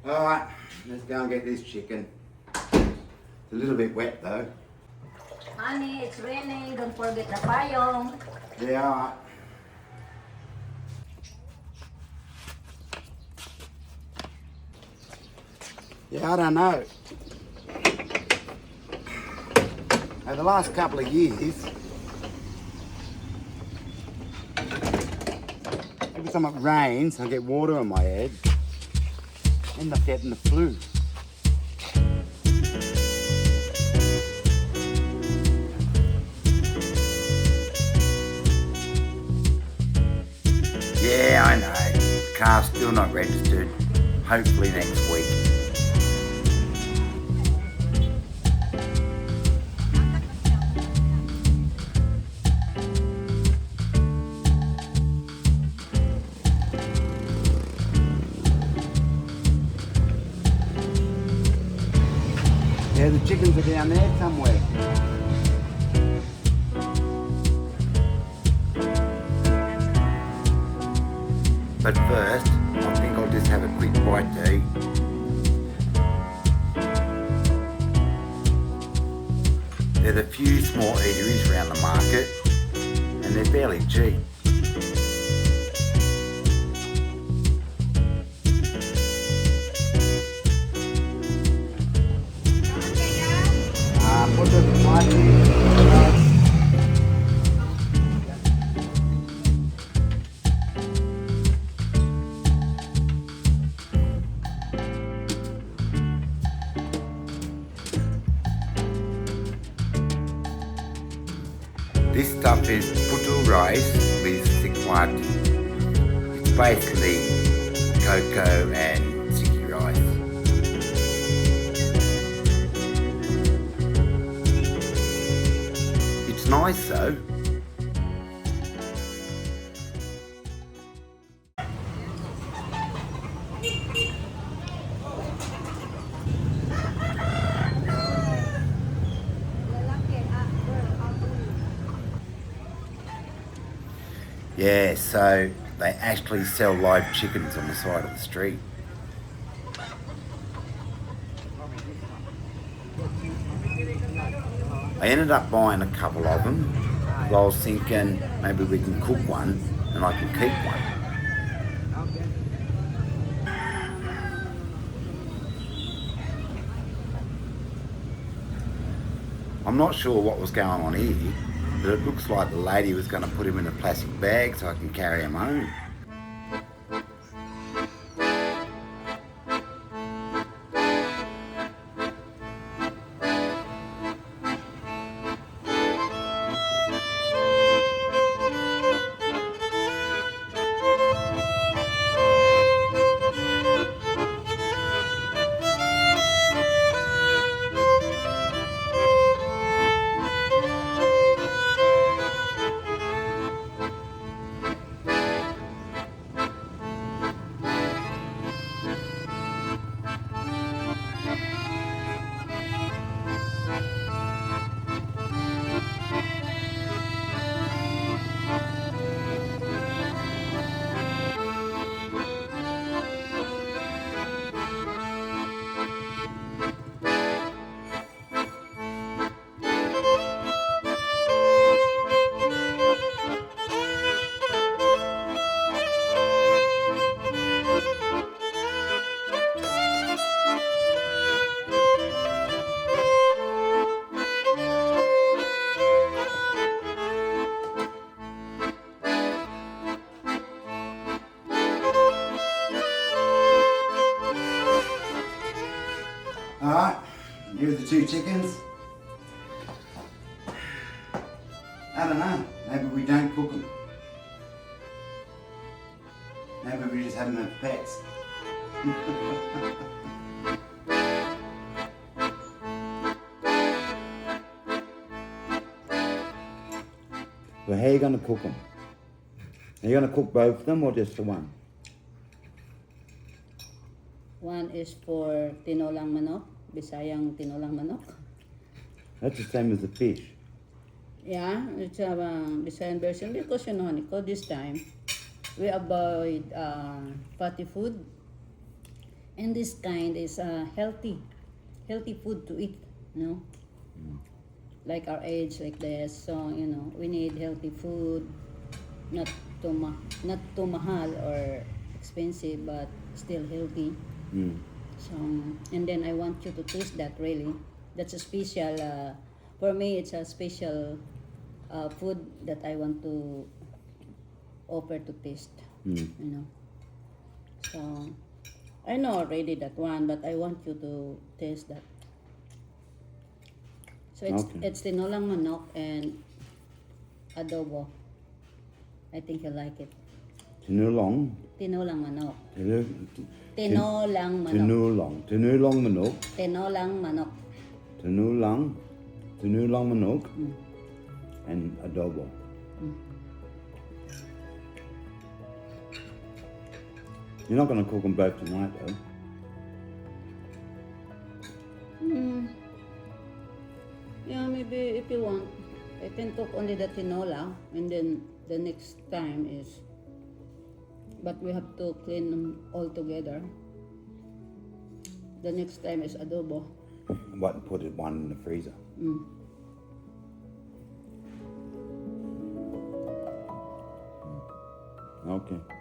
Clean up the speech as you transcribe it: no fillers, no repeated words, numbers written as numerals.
Alright, let's go and get this chicken. It's a little bit wet though. Honey, it's raining. Don't forget the payong. Yeah, alright. Yeah, I don't know. Over the last couple of years, every time it rains, I get water on my head. End up getting the flu. Yeah, I know. Car's still not registered. Hopefully next week. Yeah, the chickens are down there somewhere. But first, I think I'll just have a quick bite to eat. There's a few small eateries around the market, and they're fairly cheap. Poto This stuff is poto rice with sikwati. It's basically cocoa and sticky rice. It's nice though. Yeah, so they actually sell live chickens on the side of the street. I ended up buying a couple of them. I was thinking maybe we can cook one and I can keep one. I'm not sure what was going on here, but it looks like the lady was going to put him in a plastic bag so I can carry him home. Alright, here's the two chickens. I don't know, maybe we don't cook them. Maybe we just have them as pets. So how are you going to cook them? Are you going to cook both of them or just the one? One is for Tinolang Manok, Bisayang Tinolang Manok. That's the same as the fish. Yeah, it's a Bisayan version because you know, Nico, this time we avoid fatty food. And this kind is healthy food to eat, you know. Like our age, like this. So, you know, we need healthy food, not not too mahal or expensive, but still healthy. So, and then I want you to taste that really. That's a special, for me, it's a special food that I want to offer to taste, you know. So, I know already that one, but I want you to taste that. So Okay. it's tinolang manok and adobo. I think you like it. Tinolang. Tinolang manok. Tino- Tinolang manok. Tinolang. Tinolang manok. Tinolang manok. Tinolang manok. And adobo. You're not going to cook them both tonight, though. Yeah, maybe if you want, I can cook only the tinola, and then the next time is, but we have to clean them all together. The next time is adobo. What? Put it one in the freezer. Okay.